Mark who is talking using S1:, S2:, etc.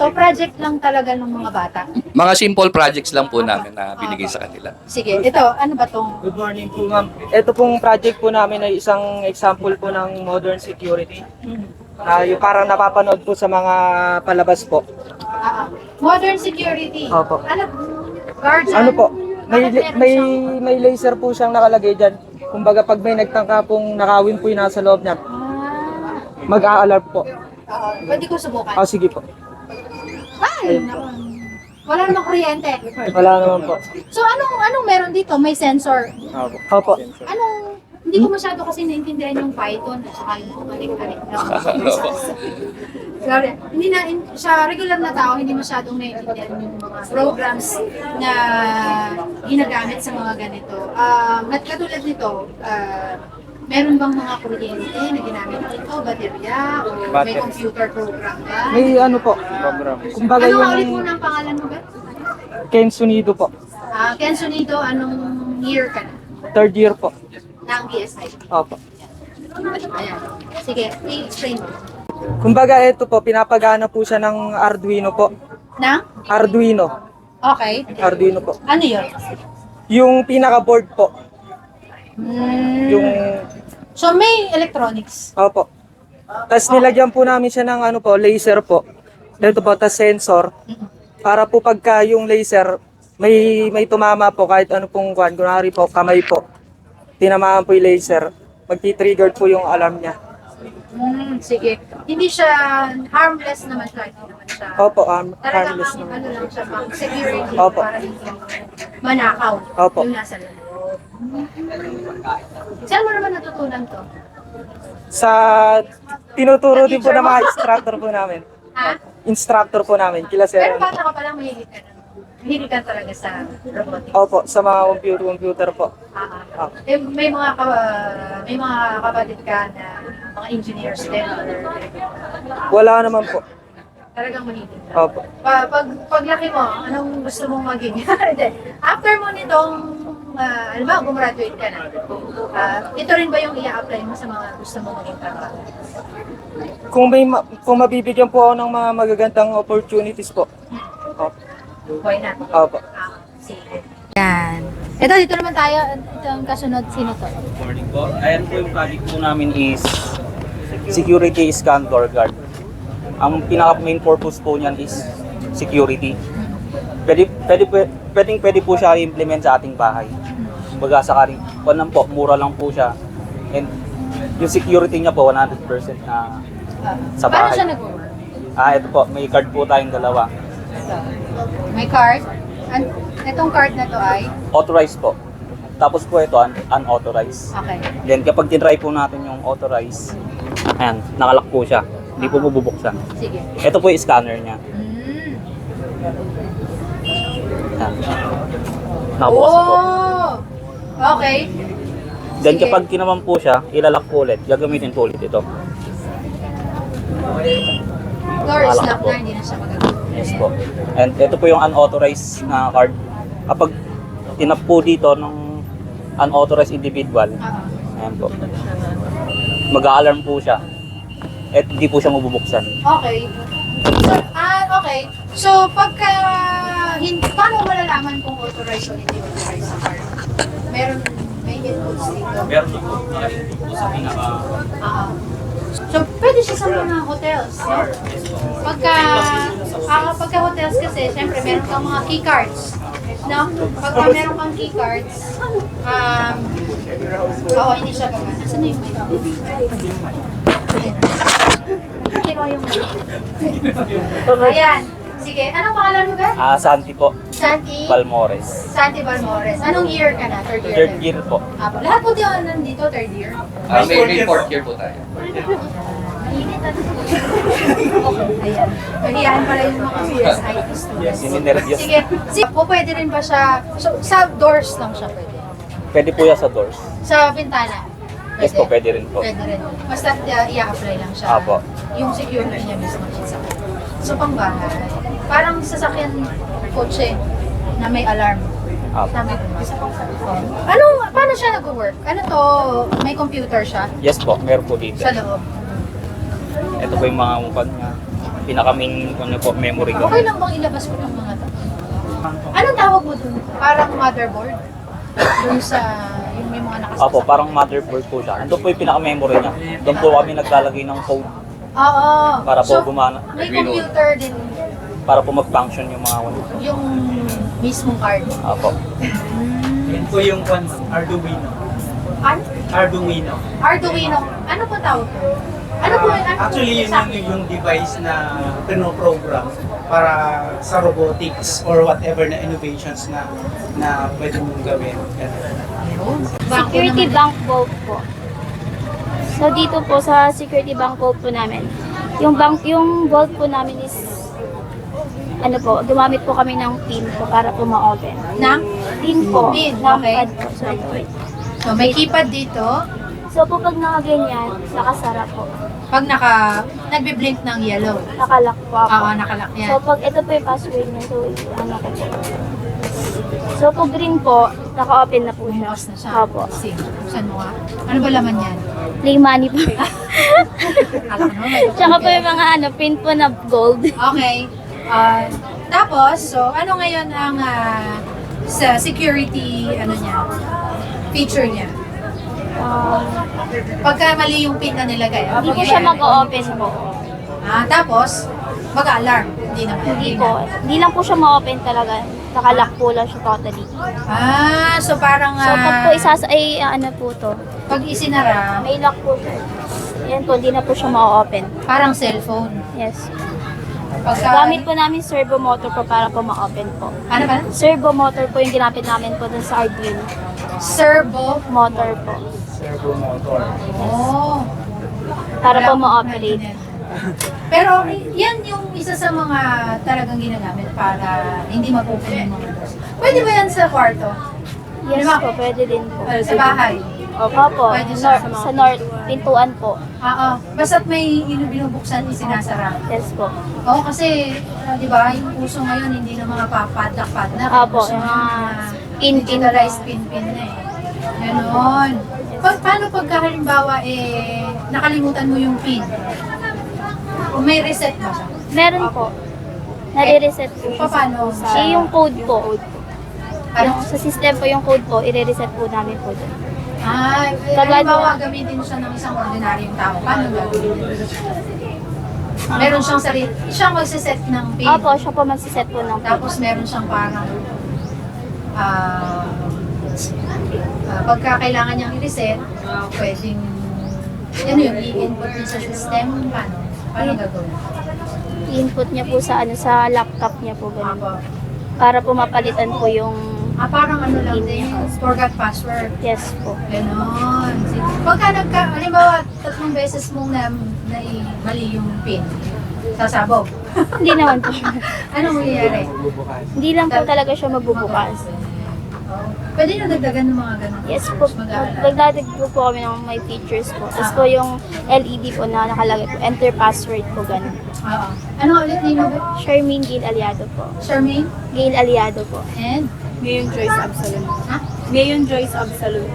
S1: So, project lang talaga ng mga bata.
S2: Mga simple projects lang po namin na binigay sa kanila.
S1: Sige, ito, ano ba tong?
S3: Good morning po, ma'am. Ito pong project po namin ay isang example po ng modern security. Yung parang napapanood po sa mga palabas po.
S1: Modern security.
S3: Opo.
S1: Ano? Guardian?
S3: Ano po? May,
S1: Bakit meron
S3: may,
S1: siyang-
S3: may laser po siyang nakalagay dyan. Kumbaga pag may nagtangka pong nakawin po yung nasa loob niya,
S1: Ah,
S3: mag-a-alarm po.
S1: pwede ko subukan.
S3: Sige po.
S1: Ay, naku. Wala namang kuryente.
S3: Wala naman po.
S1: So, anong meron dito? May sensor.
S3: Opo.
S1: Hindi ko masyado kasi naintindihan yung Python at saka yung balik-balik. Sorry. Hindi na, sa regular na tao, hindi masyadong naintindihan yung mga programs na ginagamit sa mga ganito. At katulad nito, meron bang mga kuryente na ginamit dito? Baterya? O may
S3: Battery.
S1: computer program ba?
S3: May ano po, kumbaga
S1: Ano nga ulit
S3: yung
S1: mo ng pangalan mo ba?
S3: Ken Sunido po.
S1: Ken Sunido, anong year ka na?
S3: Third year po.
S1: Ng BSI.
S3: Opo.
S1: Ayan. Sige, i-explain mo.
S3: Kumbaga ito po, pinapagana po siya ng Arduino po.
S1: Na?
S3: Arduino.
S1: Okay.
S3: Arduino po.
S1: Ano yun?
S3: Yung pinaka-board po. Yung,
S1: So may electronics.
S3: opo. Tapos nilagyan po namin siya ng ano po, laser po. Dito po, tas sensor. Para po pagka yung laser, may tumama po kahit ano pong kuhan. Kunwari po, kamay po. Tinamaan po yung laser. Magti-trigger po yung alarm niya.
S1: Sige. Hindi siya harmless naman siya. Hindi naman siya.
S3: Opo,
S1: Talagang
S3: harmless
S1: ang
S3: naman.
S1: ano lang siya, pang security
S3: Opo.
S1: para hindi manakaw
S3: Opo.
S1: yung nasa loob. Saan mo naman natutunan to?
S3: Sa tinuturo din po ng mga instructor po namin.
S1: Ha?
S3: Instructor po namin, kila sir.
S1: Pero bata ka palang mahilig ka na. Mahilig ka talaga sa robotics.
S3: Opo, sa mga computer po.
S1: May mga kapatid ka na mga engineers din.
S3: Wala naman po.
S1: Talagang mahilig ka.
S3: Opo.
S1: Paglaki mo, anong gusto mong maging? Hindi. After mo nitong, alam ba, gumraduate ka na. Ito rin ba yung i-apply mo sa mga gusto mong maging trabaho?
S3: Kung mabibigyan po ako ng mga magagandang opportunities po. Opo.
S1: Why not?
S3: Opo.
S1: Sige. Yan. Ito, dito naman tayo. Ito ang kasunod. Sino to?
S4: Morning po. Ayan po yung project po namin is security scan door guard. Ang pinaka main purpose po niyan is security. Pwede po siya i-implement sa ating bahay. Kumbaga sakaling, po, mura lang po siya. And yung security niya po 100% na sa
S1: Paano
S4: bahay.
S1: siya nag-work?
S4: Ito po, may card po tayong dalawa.
S1: May card. Itong card na to ay?
S4: Authorized po. Tapos po ito, unauthorized.
S1: Okay.
S4: Then kapag tinry po natin yung authorized, ayan, nakalock po siya. Hindi po bubuksan.
S1: Sige.
S4: Ito po yung scanner niya. Ayan. Nakabukas na po.
S1: Oh! Okay.
S4: Then
S1: Sige.
S4: kapag kinaman po siya, ilalak po ulit. Gagamitin po ulit ito.
S1: Door is
S4: Alak
S1: locked
S4: po.
S1: na, hindi na siya magagamit.
S4: Yes po. And ito po yung unauthorized na card. Kapag tinap po dito ng unauthorized individual, ayan po. Mag-a-alarm po siya. At hindi po siya mabubuksan.
S1: Okay. So, okay. So, pagka, paano malalaman kung authorized o hindi authorized sa card? May inputs dito.
S4: Meron po po sa pinaka...
S1: So, pwede siya sa mga hotels, no? Pagka hotels kasi, syempre, meron kang mga key cards, no? Pagka meron kang key cards, oo, hindi siya gagana. Nasaan na yung may kinuha yung Ayan. Sige, anong pangalan mo ba?
S4: Santi po.
S1: Santi?
S4: Balmores.
S1: Santi Balmores. Anong year ka na? Third year?
S4: Third
S1: ka na?
S4: year po.
S1: Lahat po diyan nandito, third year?
S2: May fourth year po tayo.
S1: Mainit ano? Okay, ayan. Kahiyahan pala yung mga CSI students.
S4: Sininervyos.
S1: Sige, po pwede rin ba siya, sa doors lang siya pwede?
S4: Pwede po yan sa doors.
S1: Sa bintana?
S4: Yes po, pwede rin po.
S1: Pwede rin. Basta i-apply lang siya.
S4: Apo.
S1: Yung security niya mismo sa So, pang bahay. Parang sasakyan kotse na may alarm.
S4: Apo.
S1: Tama ba? Paano siya nag-work? Ano to? May computer siya?
S4: Yes po, meron po dito.
S1: Sa loob?
S4: Ito po yung mga mukha niya. pinaka-main ano po, memory ko.
S1: Okay lang bang ilabas ko ng mga to? Anong tawag mo dun? Parang motherboard? Dun sa, yung may mga nakasasama.
S4: Opo, parang motherboard po siya. Doon po yung pinaka-memory niya. Doon po kami naglalagay ng code
S1: Oo.
S4: para po
S1: So,
S4: gumana,
S1: may computer din
S4: para po mag-function yung mga ano.
S1: yung mismong card.
S4: Opo.
S5: Yan po yung Arduino.
S1: Ano?
S5: Arduino.
S1: Arduino. Ano po tawag ko? Ano po? Ano
S5: Actually, yun
S1: sa-
S5: yung device na pinoprogram para sa robotics or whatever na innovations na pwede mong gawin.
S1: Ayun.
S6: Security
S1: naman.
S6: bank vault po. So dito po sa security bank vault po namin, yung vault po namin is ano po, gumamit po kami ng PIN po para po ma-open.
S1: Nang?
S6: PIN po.
S1: PIN,
S6: ng
S1: okay.
S6: pad po. So, ito.
S1: So, may keypad dito.
S6: So po pag nakaganyan, nakasara po.
S1: Pag nagbe-blink ng yellow.
S6: Nakalock po ako.
S1: Oo, nakalock yan.
S6: So pag ito po yung password niya, so ano ko po. So pag green po, naka-open na po siya.
S1: Bumukas na siya.
S6: Opo.
S1: Sige, saan mo nga? Ano ba laman yan?
S6: Play money po.
S1: Alam mo, may
S6: Tsaka po yung mga ano, print po na gold.
S1: Okay. Tapos, so ano ngayon ang sa security ano niya? Feature niya? Pagka mali yung pin na nilagay.
S6: Hindi po siya mag-open po.
S1: Tapos, mag-alarm. Hindi naman.
S6: Hindi po. Hindi lang po siya ma-open talaga. Nakalock po lang siya totally.
S1: So parang
S6: So pag po ano po to,
S1: pag isinara,
S6: may lock po siya. Yan po, hindi na po siya ma-open.
S1: parang cellphone.
S6: Yes.
S1: Pagka,
S6: Gamit po namin servo motor po para po ma-open po.
S1: ano ba?
S6: Servo motor po yung ginamit namin po dun sa Arduino.
S1: Servo.
S6: Motor po.
S5: Servo motor.
S1: Oh.
S6: Para po
S1: Wala
S6: ma-operate.
S1: akong Pero yan yung isa sa mga talagang ginagamit para hindi mag-open yung mga doors. Pwede ba yan sa kwarto?
S6: Yes
S1: Diba?
S6: po, pwede din po.
S1: Sa bahay?
S6: Opo,
S1: Pwede sa mga-
S6: sa north, pintuan po.
S1: Oo. Basta't may binubuksan, isinasara.
S6: Yes po.
S1: Oo, kasi, di ba, yung puso ngayon, hindi na mga papadlak-padlak.
S6: Opo,
S1: Puso
S6: yung
S1: na
S6: pin-pin.
S1: digitalized pin-pin na eh. Ganon. Paano pagka halimbawa, nakalimutan mo yung pin? Kung may reset ba siya?
S6: Meron po. Nare-reset po siya.
S1: Paano?
S6: Yung code po.
S1: Parang,
S6: Yung sa system po yung code po, i-reset po namin po doon.
S1: halimbawa, gamitin siya ng isang ordinaryong tao. Paano gagawin? Meron siyang sarili. Siyang magsiset ng pin.
S6: Opo, siya po magsiset po ng code.
S1: Tapos meron siyang parang pagka kailangan niyang i-reset, pwedeng ano yun, i-input niya sa system. Paano gagawin?
S6: I-input niya po sa sa laptop niya po ganun.
S1: Apo.
S6: Para po mapalitan po yung
S1: Parang ano lang din, forgot password.
S6: yes po.
S1: Ganon. Pagka halimbawa, 3 beses mong mali yung pin, sasabog.
S6: Hindi naman po.
S1: Anong mangyayari?
S6: Hindi lang po talaga siya magbubukas.
S1: Pwede na dagdagan ng mga ganon.
S6: Yes po. Magdadagdag po kami ng may features po. Tapos po yung LED po na nakalagay po. Enter password po ganun.
S1: Oo. Ano ulit name mo?
S6: Charmaine Gail Aliado po.
S1: Charmaine?
S6: Gail Aliado po.
S1: And?
S7: Ngayon Joyce Absalom.
S1: Ha?
S7: Ngayon Joyce Absalom.